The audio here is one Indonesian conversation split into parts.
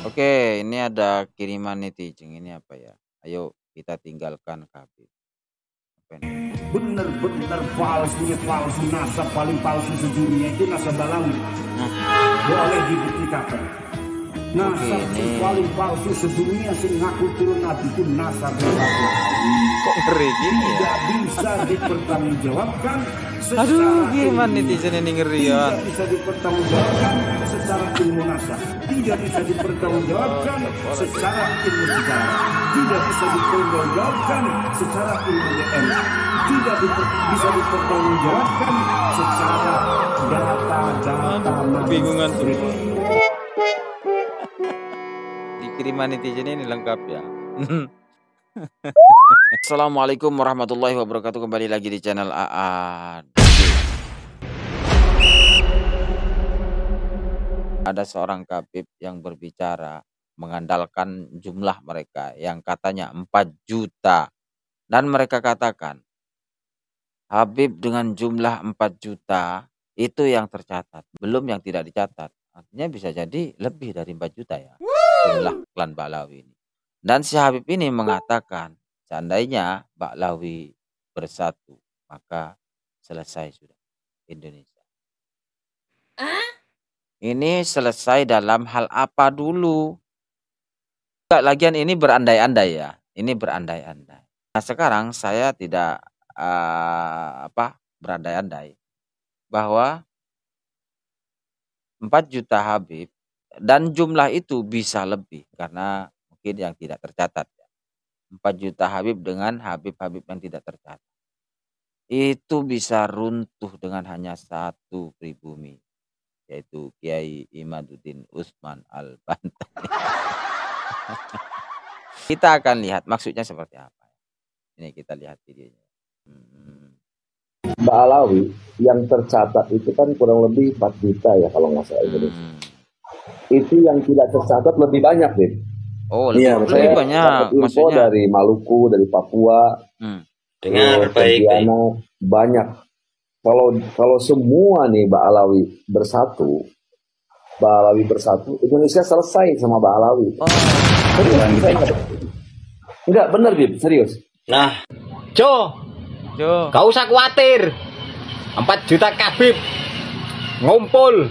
Oke, ini ada kiriman netizen, ini apa ya? Ayo kita tinggalkan Khabib. Apa ini? Bener-bener palsu nasab paling palsu sedunia itu nasab Balawi. Boleh dibuktikan. Nasab Begini. paling palsu sedunia sing ngaku turun nabi itu nasab Balawi. Kok ngeri gini ya? Tidak bisa dipertanggungjawabkan. Aduh, kiriman netizen ini ngeri ya. Tidak bisa dipertanggungjawabkan secara ilmu nasab. Tidak bisa dipertanggungjawabkan secara ilmu sejarah. Tidak bisa dipertanggungjawabkan secara ilmu DNA. Tidak bisa dipertanggungjawabkan secara data Bingungan tuh. Di kiriman netizen ini lengkap ya. Assalamualaikum warahmatullahi wabarakatuh. Kembali lagi di channel AA. Ada seorang Khabib yang berbicara mengandalkan jumlah mereka yang katanya 4 juta. Dan mereka katakan Habib dengan jumlah 4 juta itu yang tercatat, belum yang tidak dicatat. Artinya bisa jadi lebih dari 4 juta ya jumlah klan Ba'lawi ini. Dan si Habib ini mengatakan seandainya Ba'lawi bersatu maka selesai sudah Indonesia. Ini selesai dalam hal apa dulu? Enggak, lagian ini berandai-andai ya. Ini berandai-andai. Nah, sekarang saya tidak berandai-andai bahwa 4 juta Habib dan jumlah itu bisa lebih karena mungkin yang tidak tercatat ya. 4 juta Habib dengan Habib-Habib yang tidak tercatat. Itu bisa runtuh dengan hanya satu pribumi, yaitu Kiai Imaduddin Utsman Al-Bantani. Kita akan lihat maksudnya seperti apa. Ini kita lihat videonya. Ba'lawi yang tercatat itu kan kurang lebih 4 juta ya kalau nggak salah Indonesia. Itu yang tidak tercatat lebih banyak, Bib. Oh, lebih banyak. Maksudnya dari Maluku, dari Papua, dengar baik, banyak. Kalau semua nih Ba'lawi bersatu, Indonesia selesai sama Ba'lawi. Oh, enggak bener, Bib, serius. Nah, gak usah khawatir. 4 juta Khabib ngumpul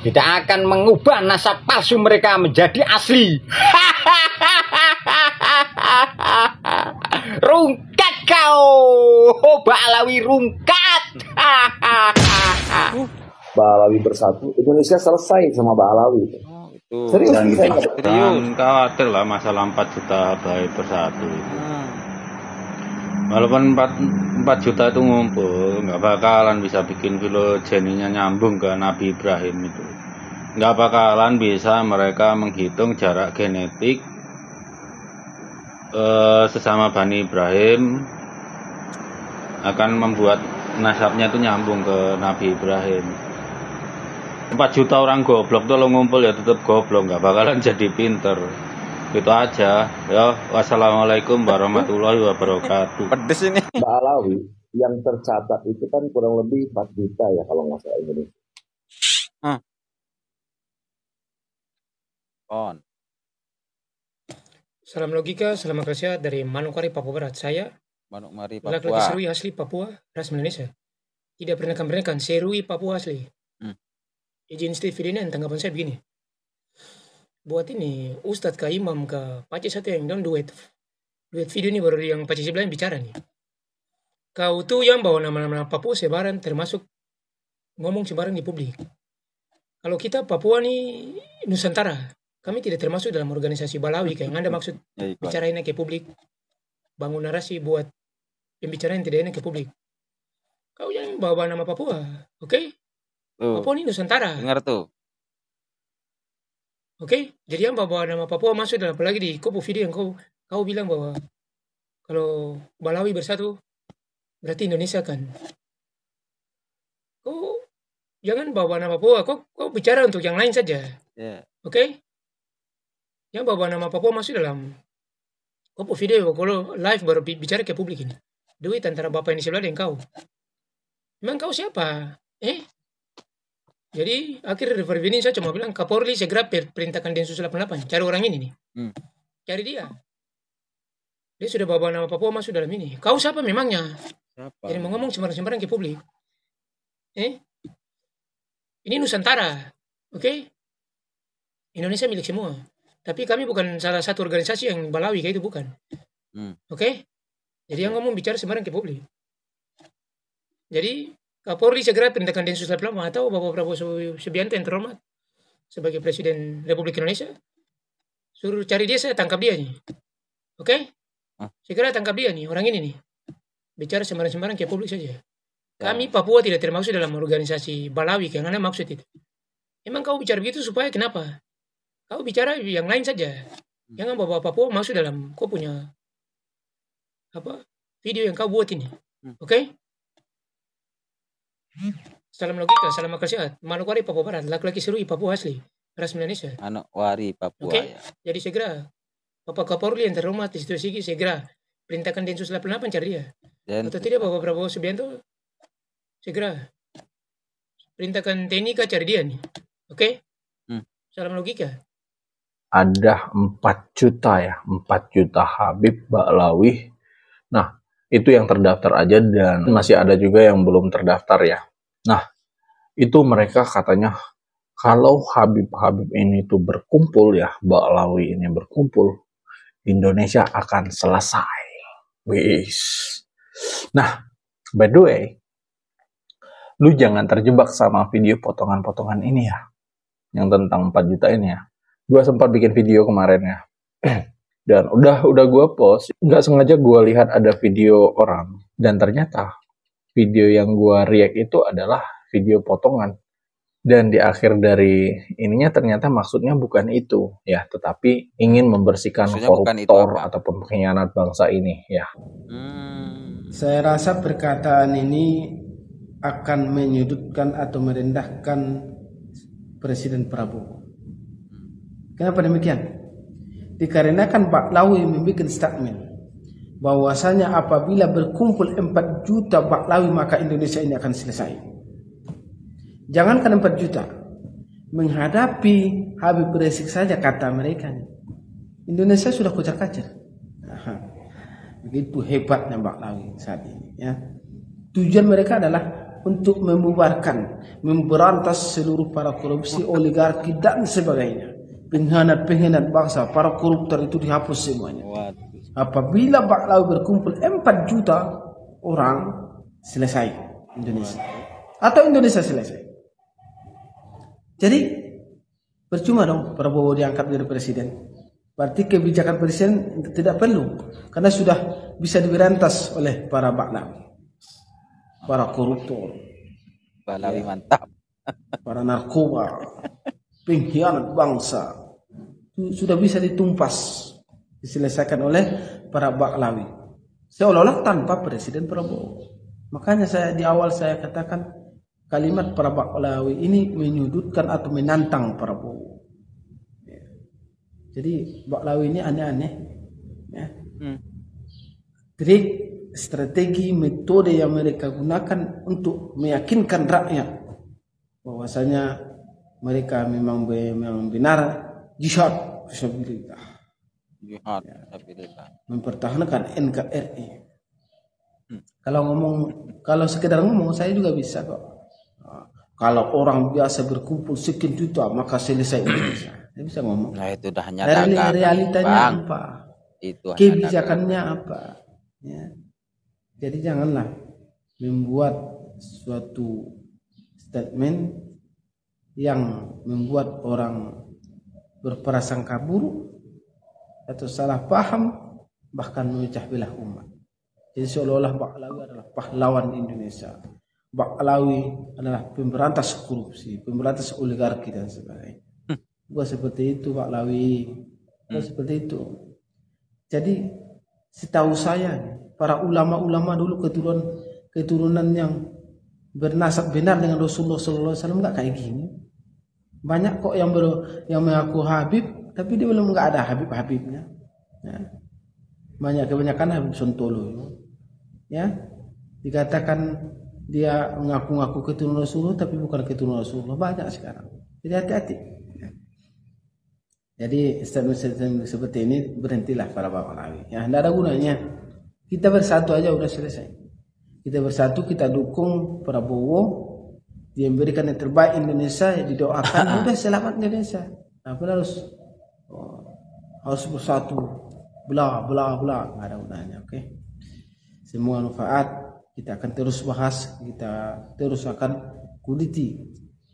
tidak akan mengubah nasab palsu mereka menjadi asli. Rungkat kau, Ba'lawi rungkat. Ba'lawi bersatu, Indonesia selesai sama Ba'lawi. Serius, jangan khawatir lah masalah 4 juta Habib bersatu itu. Walaupun 4 juta itu ngumpul, nggak bakalan bisa bikin filogeninya nyambung ke Nabi Ibrahim itu. Nggak bakalan bisa mereka menghitung jarak genetik sesama Bani Ibrahim akan membuat nasabnya itu nyambung ke Nabi Ibrahim. 4 juta orang goblok tuh lo ngumpul ya tetap goblok, nggak bakalan jadi pinter. Itu aja ya. Wassalamualaikum warahmatullahi wabarakatuh. Pedes ini. Ba'lawi yang tercatat itu kan kurang lebih 4 juta ya kalau nggak salah Indonesia. Salam logika, salam akal dari Manokwari, Papua Barat. Saya Manokwari, laki-laki Papua. Serui asli Papua, ras Indonesia. Tidak pernah mereka Serui Papua asli. Izin Steve video ini tanggapan saya begini. Buat ini Ustadz ke imam ke pace satu yang dong duet video ini baru yang pace sebelah yang bicara nih. Kau tuh yang bawa nama-nama Papua sebaran termasuk ngomong sebaran di publik. Kalau kita Papua nih Nusantara, kami tidak termasuk dalam organisasi Ba'lawi kayak yang Anda maksud bicara ini ke publik. Bangun narasi buat pembicaraan yang tidak enak ke publik. Kau yang bawa nama Papua, oke? Papua ini Nusantara. Dengar tuh. Oke, jadi yang bawa nama Papua masuk dalam apalagi di kopo video yang kau bilang bahwa kalau Ba'lawi bersatu berarti Indonesia kan. Kau jangan bawa nama Papua, kau bicara untuk yang lain saja. Oke? Yang bawa nama Papua masuk dalam kopo video kalau live baru bicara ke publik ini. Duit antara bapak yang di sebelah dan kau. Emang kau siapa? Jadi akhir Republik ini saya cuma bilang Kapolri segera perintahkan Densus 88 cari orang ini nih. Cari dia. Dia sudah bawa nama Papua masuk dalam ini. Kau siapa memangnya? Siapa? Jadi mau ngomong sembarang-sembarang ke publik. Ini Nusantara. Oke? Indonesia milik semua. Tapi kami bukan salah satu organisasi yang balawi kayak itu, bukan. Oke? Jadi yang ngomong bicara sembarang ke publik. Jadi Kapolri segera perintahkan Densus 88 atau Bapak Prabowo Subianto yang terhormat sebagai Presiden Republik Indonesia, suruh cari dia, saya tangkap dia nih. Oke? Segera tangkap dia nih, orang ini nih. Bicara sembarang-sembarang ke publik saja. Kami Papua tidak termasuk dalam organisasi balawi, yang Anda maksud itu. Emang kau bicara begitu supaya kenapa? Kau bicara yang lain saja. Jangan bawa Papua masuk dalam kau punya video yang kau buat ini. Oke? Salam logika, salam akal sehat. Manokwari Papua Barat, laki-laki serui Papua asli, ras Indonesia. Manokwari Papua. Oke? Ya. Jadi segera Bapak Kapolri yang terhormat di situ Sigi segera perintahkan Densus 88 cari dia. Atau tidak Bapak Prabowo Subianto segera perintahkan TNI cari dia nih. Oke? Salam logika. Ada 4 juta ya, 4 juta Habib Baklawi. Nah, itu yang terdaftar aja dan masih ada juga yang belum terdaftar ya. Nah, itu mereka katanya kalau Habib-Habib ini tuh berkumpul ya, Baklawi ini berkumpul, Indonesia akan selesai. Wis. Nah, by the way, lu jangan terjebak sama video potongan-potongan ini ya, yang tentang 4 juta ini ya. Gua sempat bikin video kemarin ya. Dan udah gue post, nggak sengaja gue lihat ada video orang, dan ternyata video yang gue react itu adalah video potongan, dan di akhir dari ininya ternyata maksudnya bukan itu ya, tetapi ingin membersihkan koruptor ataupun pengkhianat bangsa ini ya. Saya rasa perkataan ini akan menyudutkan atau merendahkan Presiden Prabowo. Kenapa demikian? Dikarenakan Baklawi membuat statement bahwasanya apabila berkumpul 4 juta Baklawi maka Indonesia ini akan selesai. Jangankan 4 juta, menghadapi Habib Rizik saja kata mereka, Indonesia sudah kocar-kacir. Begitu hebatnya Baklawi saat ini ya. Tujuan mereka adalah untuk membubarkan, memberantas seluruh para korupsi, oligarki dan sebagainya. Pengkhianat bangsa, para koruptor itu dihapus semuanya. Apabila Baklawi berkumpul 4 juta orang, selesai Indonesia. Atau Indonesia selesai. Jadi percuma dong Prabowo diangkat jadi presiden. Berarti kebijakan presiden tidak perlu, karena sudah bisa diberantas oleh para Baklawi, para koruptor, Baklawi mantap, para narkoba, pengkhianat bangsa, sudah bisa ditumpas, diselesaikan oleh para Baklawi, seolah-olah tanpa Presiden Prabowo. Makanya di awal saya katakan kalimat para Baklawi ini menyudutkan atau menantang Prabowo. Jadi Baklawi ini aneh-aneh ya. Trik, strategi, metode yang mereka gunakan untuk meyakinkan rakyat bahwasanya mereka memang benar jihad fisabilillah. Jihad fisabilillah. Mempertahankan NKRI. Kalau sekedar ngomong saya juga bisa kok. Kalau orang biasa berkumpul sekian juta maka selesai Indonesia. Saya bisa ngomong. Nah itu dah hanya realitanya bang. Apa? Itu kebijakannya apa? Ya. Jadi janganlah membuat suatu statement yang membuat orang berprasangka buruk atau salah paham, bahkan memecah belah umat. Jadi seolah-olah Baklawi adalah pahlawan Indonesia. Baklawi adalah pemberantas korupsi, pemberantas oligarki dan sebagainya. Bukan seperti itu Baklawi. Bukan seperti itu. Jadi setahu saya para ulama-ulama dulu keturunan yang bernasab benar dengan Rasulullah SAW nggak kayak gini. Banyak kok yang mengaku Habib, tapi dia belum nggak ada Habibnya. Ya. Kebanyakan Habib Sontolo. Ya, dikatakan dia mengaku-ngaku keturunan Rasulullah tapi bukan keturunan Rasulullah, banyak sekarang. Jadi hati-hati. Jadi statement seperti ini berhentilah para Ba'alawi. Ya, tidak ada gunanya. Kita bersatu aja udah selesai. Kita bersatu, kita dukung Prabowo, dia memberikan yang terbaik Indonesia, ya didoakan, udah selamat Indonesia. Nah, harus bersatu, bla bla bla, nggak ada gunanya. Oke. Semua manfaat kita akan terus bahas, kita terus akan kuliti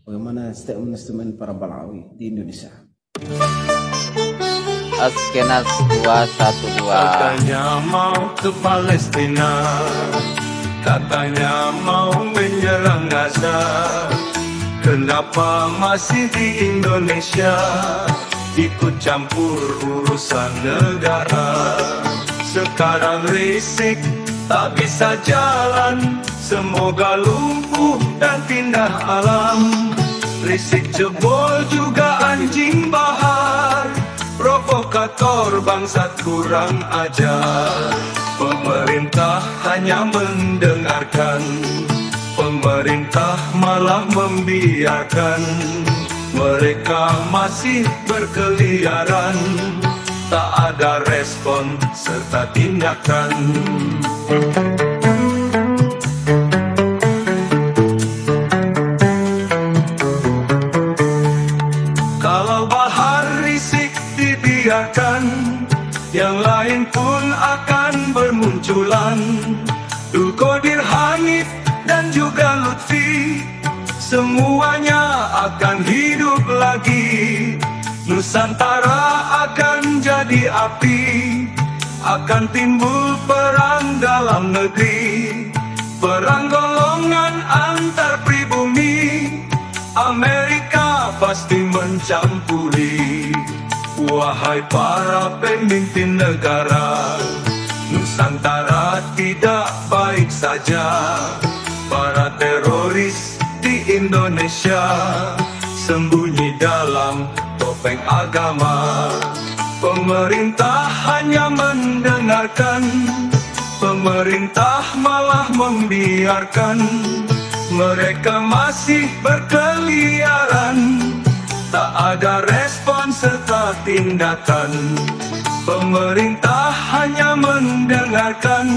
bagaimana statement para Ba'alawi di Indonesia. Askenas 212. Katanya mau ke Palestina, katanya mau menyerang Gaza. Kenapa masih di Indonesia ikut campur urusan negara? Sekarang risik tak bisa jalan, semoga lumpuh dan pindah alam. Risik jebol juga anjing bahar, provokator bangsat kurang ajar. Pemerintah hanya mendengarkan, pemerintah malah membiarkan. Mereka masih berkeliaran, tak ada respon serta tindakan. Kalau bahar risik dibiarkan, yang lain pun akan bermunculan. Dul Qadir, Hanif dan juga Lutfi, semuanya akan hidup lagi. Nusantara akan jadi api, akan timbul perang dalam negeri. Perang golongan antar pribumi, Amerika pasti mencampuri. Wahai para pemimpin negara, Nusantara tidak baik saja. Para teroris di Indonesia sembunyi dalam topeng agama. Pemerintah hanya mendengarkan, pemerintah malah membiarkan. Mereka masih berkeliaran, tak ada respon serta tindakan. Pemerintah hanya mendengarkan,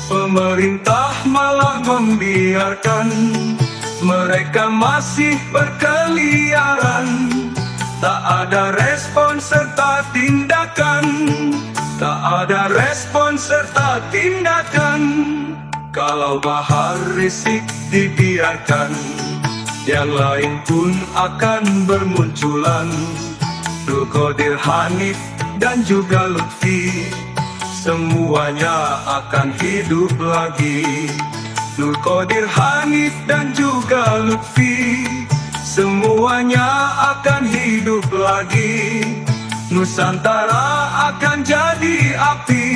pemerintah malah membiarkan. Mereka masih berkeliaran, tak ada respon serta tindakan. Tak ada respon serta tindakan. Kalau bahar risik dibiarkan, yang lain pun akan bermunculan. Dul Qadir, Hanif dan juga Lutfi, semuanya akan hidup lagi. Dul Qadir, Hanif dan juga Lutfi, semuanya akan hidup lagi. Nusantara akan jadi api,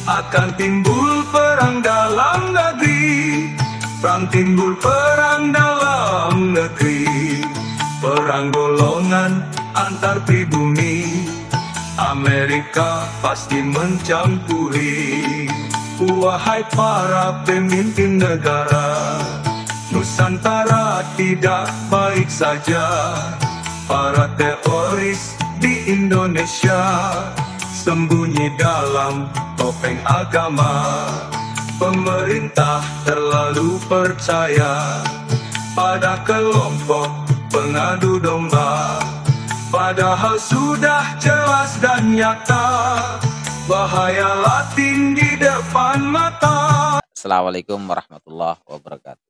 akan timbul perang dalam negeri. Perang timbul, perang dalam negeri. Perang golongan antar pribumi, Amerika pasti mencampuri. Wahai para pemimpin negara, Nusantara tidak baik saja. Para teroris di Indonesia sembunyi dalam topeng agama. Pemerintah terlalu percaya pada kelompok pengadu domba, padahal sudah jelas dan nyata bahaya Latin di depan mata. Assalamualaikum warahmatullahi wabarakatuh.